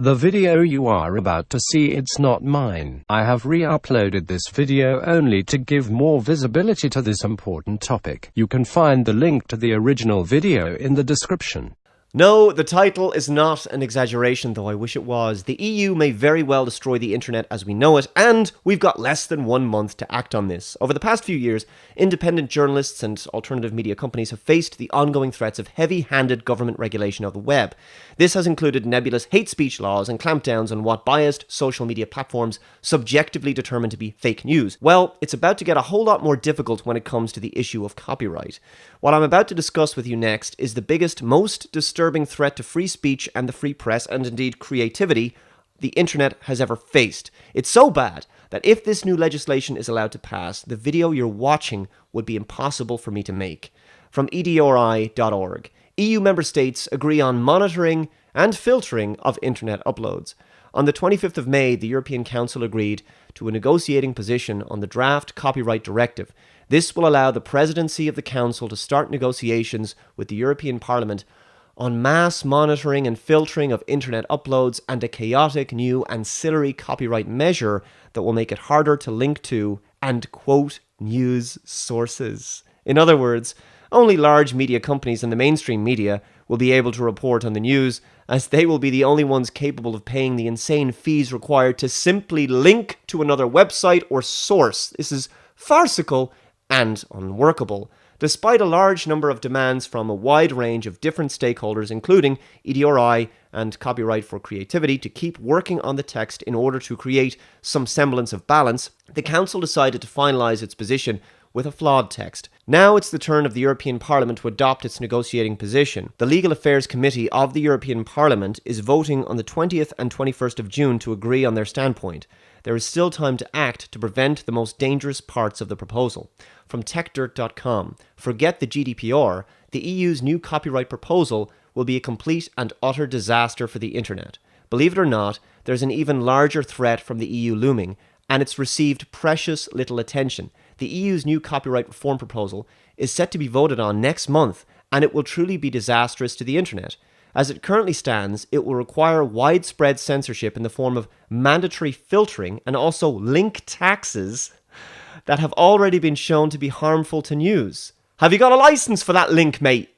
The video you are about to see, it's not mine. I have re-uploaded this video only to give more visibility to this important topic. You can find the link to the original video in the description. No, the title is not an exaggeration, though I wish it was. The EU may very well destroy the internet as we know it, and we've got less than 1 month to act on this. Over the past few years, independent journalists and alternative media companies have faced the ongoing threats of heavy-handed government regulation of the web. This has included nebulous hate speech laws and clampdowns on what biased social media platforms subjectively determine to be fake news. Well, it's about to get a whole lot more difficult when it comes to the issue of copyright. What I'm about to discuss with you next is the biggest, most disturbing threat to free speech and the free press, and indeed creativity, the internet has ever faced. It's so bad that if this new legislation is allowed to pass, the video you're watching would be impossible for me to make. From EDRI.org, EU member states agree on monitoring and filtering of internet uploads. On the 25th of May, the European Council agreed to a negotiating position on the draft copyright directive. This will allow the presidency of the Council to start negotiations with the European Parliament on mass monitoring and filtering of internet uploads and a chaotic new ancillary copyright measure that will make it harder to link to and quote news sources. In other words, only large media companies and the mainstream media will be able to report on the news, as they will be the only ones capable of paying the insane fees required to simply link to another website or source. This is farcical and unworkable, despite a large number of demands from a wide range of different stakeholders, including EDRI and Copyright for Creativity, to keep working on the text in order to create some semblance of balance. The Council decided to finalise its position with a flawed text. Now it's the turn of the European Parliament to adopt its negotiating position. The Legal Affairs Committee of the European Parliament is voting on the 20th and 21st of June to agree on their standpoint. There is still time to act to prevent the most dangerous parts of the proposal. From techdirt.com, forget the GDPR, the EU's new copyright proposal will be a complete and utter disaster for the internet. Believe it or not, there's an even larger threat from the EU looming, and it's received precious little attention. The EU's new copyright reform proposal is set to be voted on next month, and it will truly be disastrous to the internet. As it currently stands, it will require widespread censorship in the form of mandatory filtering and also link taxes that have already been shown to be harmful to news. Have you got a license for that link, mate?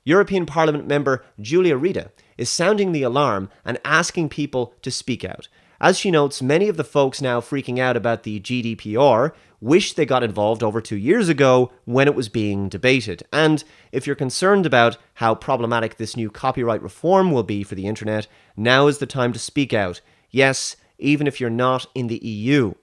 European Parliament member Giulia Reda is sounding the alarm and asking people to speak out. As she notes, many of the folks now freaking out about the GDPR wish they got involved over 2 years ago when it was being debated. And if you're concerned about how problematic this new copyright reform will be for the internet, now is the time to speak out. Yes, even if you're not in the EU.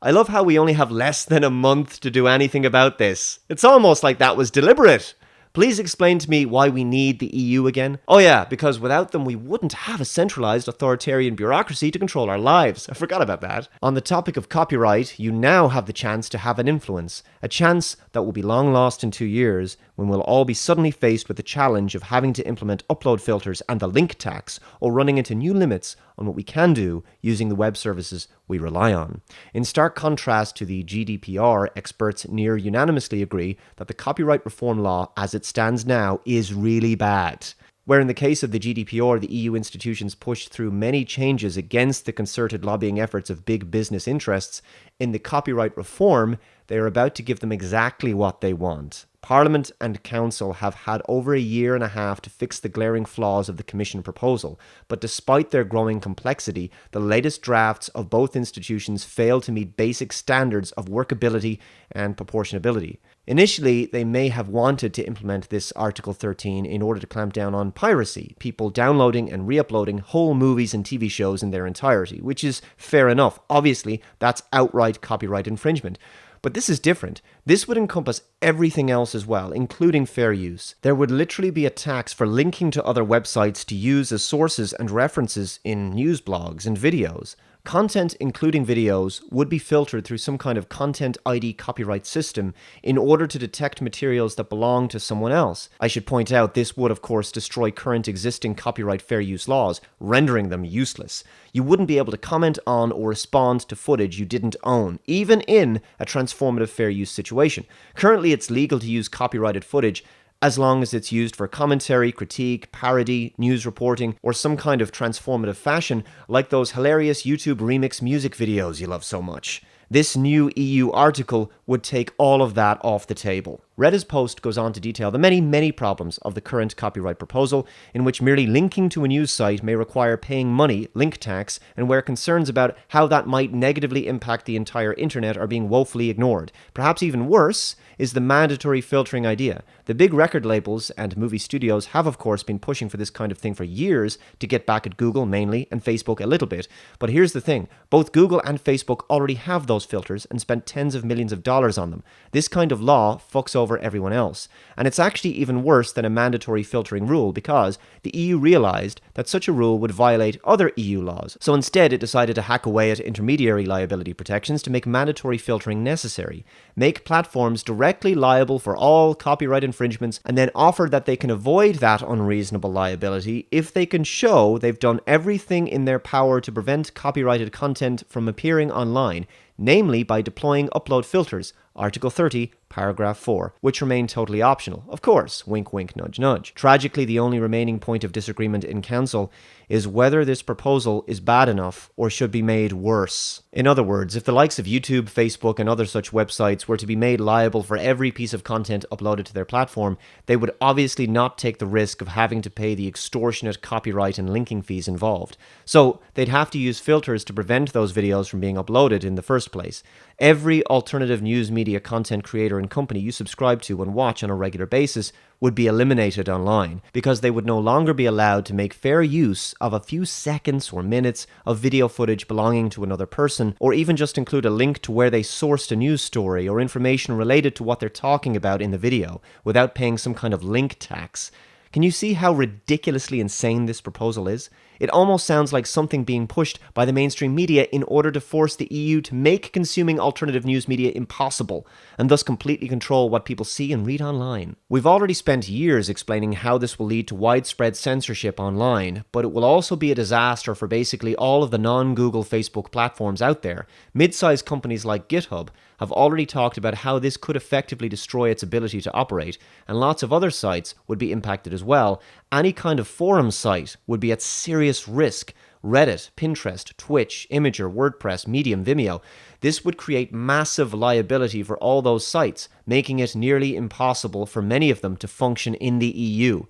I love how we only have less than a month to do anything about this. It's almost like that was deliberate. Please explain to me why we need the EU again. Oh yeah, because without them we wouldn't have a centralized authoritarian bureaucracy to control our lives. I forgot about that. On the topic of copyright, you now have the chance to have an influence. A chance that will be long lost in 2 years, when we'll all be suddenly faced with the challenge of having to implement upload filters and the link tax, or running into new limits on what we can do using the web services we rely on. In stark contrast to the GDPR, experts near unanimously agree that the copyright reform law as it stands now is really bad. Where in the case of the GDPR, the EU institutions pushed through many changes against the concerted lobbying efforts of big business interests, in the copyright reform, they are about to give them exactly what they want. Parliament and Council have had over 1.5 years to fix the glaring flaws of the Commission proposal, but despite their growing complexity, the latest drafts of both institutions fail to meet basic standards of workability and proportionability. Initially, they may have wanted to implement this Article 13 in order to clamp down on piracy, people downloading and re-uploading whole movies and TV shows in their entirety, which is fair enough. Obviously, that's outright copyright infringement. But this is different. This would encompass everything else as well, including fair use. There would literally be a tax for linking to other websites to use as sources and references in news blogs and videos. Content, including videos, would be filtered through some kind of Content ID copyright system in order to detect materials that belong to someone else. I should point out this would, of course, destroy current existing copyright fair use laws, rendering them useless. You wouldn't be able to comment on or respond to footage you didn't own, even in a transformative fair use situation. Currently, it's legal to use copyrighted footage as long as it's used for commentary, critique, parody, news reporting, or some kind of transformative fashion, like those hilarious YouTube remix music videos you love so much. This new EU article would take all of that off the table. Reddit's post goes on to detail the many problems of the current copyright proposal, in which merely linking to a news site may require paying money, link tax, and where concerns about how that might negatively impact the entire internet are being woefully ignored. Perhaps even worse is the mandatory filtering idea. The big record labels and movie studios have, of course, been pushing for this kind of thing for years to get back at Google mainly and Facebook a little bit. But here's the thing, both Google and Facebook already have those filters and spent tens of millions of dollars on them. This kind of law fucks over everyone else. And it's actually even worse than a mandatory filtering rule because the EU realized that such a rule would violate other EU laws. So instead it decided to hack away at intermediary liability protections to make mandatory filtering necessary, make platforms directly liable for all copyright infringements, and then offer that they can avoid that unreasonable liability if they can show they've done everything in their power to prevent copyrighted content from appearing online, namely by deploying upload filters, Article 30, Paragraph 4, which remain totally optional. Of course, wink wink nudge nudge. Tragically, the only remaining point of disagreement in Council is whether this proposal is bad enough or should be made worse. In other words, if the likes of YouTube, Facebook, and other such websites were to be made liable for every piece of content uploaded to their platform, they would obviously not take the risk of having to pay the extortionate copyright and linking fees involved. So they'd have to use filters to prevent those videos from being uploaded in the first place. Every alternative news media content creator and company you subscribe to and watch on a regular basis would be eliminated online because they would no longer be allowed to make fair use of a few seconds or minutes of video footage belonging to another person, or even just include a link to where they sourced a news story or information related to what they're talking about in the video without paying some kind of link tax. Can you see how ridiculously insane this proposal is? It almost sounds like something being pushed by the mainstream media in order to force the EU to make consuming alternative news media impossible, and thus completely control what people see and read online. We've already spent years explaining how this will lead to widespread censorship online, but it will also be a disaster for basically all of the non-Google Facebook platforms out there. Mid-sized companies like GitHub have already talked about how this could effectively destroy its ability to operate, and lots of other sites would be impacted as well. Any kind of forum site would be at serious risk. Reddit, Pinterest, Twitch, Imgur, WordPress, Medium, Vimeo. This would create massive liability for all those sites, making it nearly impossible for many of them to function in the EU.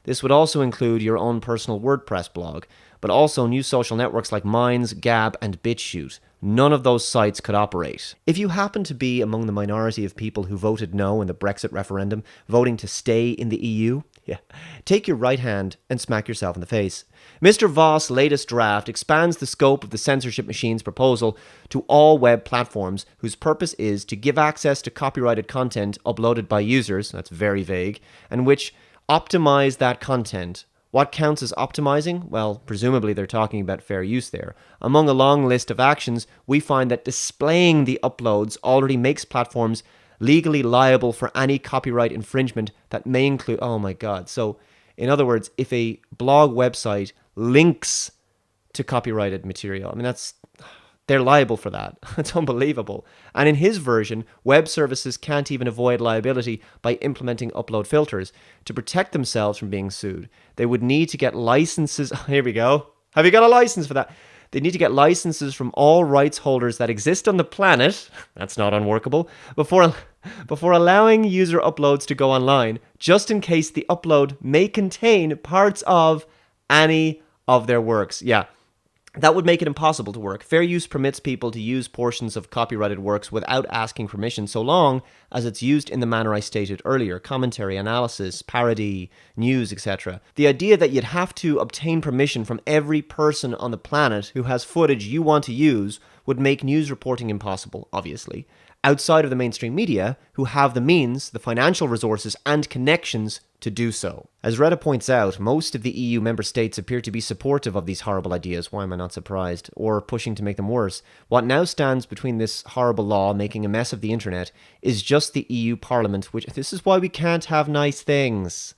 This would also include your own personal WordPress blog, but also new social networks like Minds, Gab, and BitChute. None of those sites could operate. If you happen to be among the minority of people who voted no in the Brexit referendum, voting to stay in the EU, take your right hand and smack yourself in the face. Mr. Voss' latest draft expands the scope of the censorship machine's proposal to all web platforms whose purpose is to give access to copyrighted content uploaded by users, that's very vague, and which optimize that content. What counts as optimizing? Well, presumably they're talking about fair use there. Among a long list of actions, we find that displaying the uploads already makes platforms legally liable for any copyright infringement that may include... Oh my God. So, in other words, if a blog website links to copyrighted material, I mean, they're liable for that. It's unbelievable. And in his version, web services can't even avoid liability by implementing upload filters. To protect themselves from being sued, they would need to get licenses. Here we go. Have you got a license for that? They need to get licenses from all rights holders that exist on the planet. That's not unworkable. Before allowing user uploads to go online, just in case the upload may contain parts of any of their works. Yeah. That would make it impossible to work. Fair use permits people to use portions of copyrighted works without asking permission, so long as it's used in the manner I stated earlier: commentary, analysis, parody, news, etc. The idea that you'd have to obtain permission from every person on the planet who has footage you want to use would make news reporting impossible, obviously, outside of the mainstream media, who have the means, the financial resources, and connections to do so. As Reddit points out, most of the EU member states appear to be supportive of these horrible ideas, why am I not surprised, or pushing to make them worse. What now stands between this horrible law making a mess of the internet is just the EU Parliament, which this is why we can't have nice things.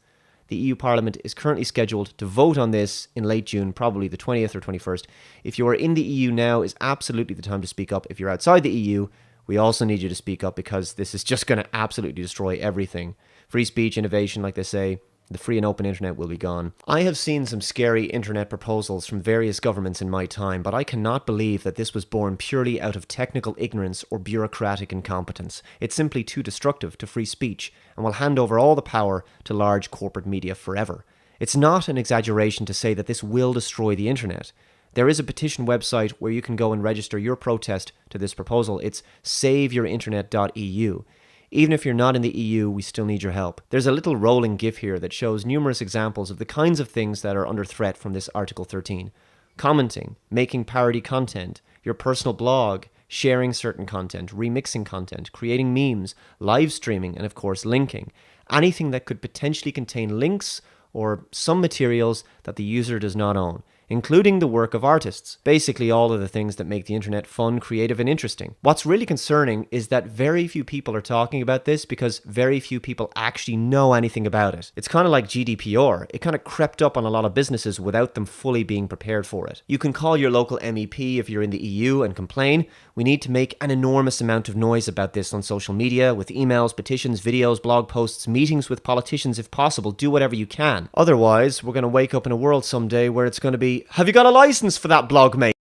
The EU Parliament is currently scheduled to vote on this in late June, probably the 20th or 21st. If you are in the EU now, is absolutely the time to speak up. If you're outside the EU, we also need you to speak up because this is just going to absolutely destroy everything. Free speech, innovation, like they say, the free and open internet will be gone. I have seen some scary internet proposals from various governments in my time, but I cannot believe that this was born purely out of technical ignorance or bureaucratic incompetence. It's simply too destructive to free speech and will hand over all the power to large corporate media forever. It's not an exaggeration to say that this will destroy the internet. There is a petition website where you can go and register your protest to this proposal. It's saveyourinternet.eu. Even if you're not in the EU, we still need your help. There's a little rolling GIF here that shows numerous examples of the kinds of things that are under threat from this Article 13. Commenting, making parody content, your personal blog, sharing certain content, remixing content, creating memes, live streaming, and of course linking. Anything that could potentially contain links or some materials that the user does not own, including the work of artists. Basically all of the things that make the internet fun, creative, and interesting. What's really concerning is that very few people are talking about this because very few people actually know anything about it. It's kind of like GDPR. It kind of crept up on a lot of businesses without them fully being prepared for it. You can call your local MEP if you're in the EU and complain. We need to make an enormous amount of noise about this on social media with emails, petitions, videos, blog posts, meetings with politicians if possible. Do whatever you can. Otherwise, we're going to wake up in a world someday where it's going to be, have you got a license for that blog, mate?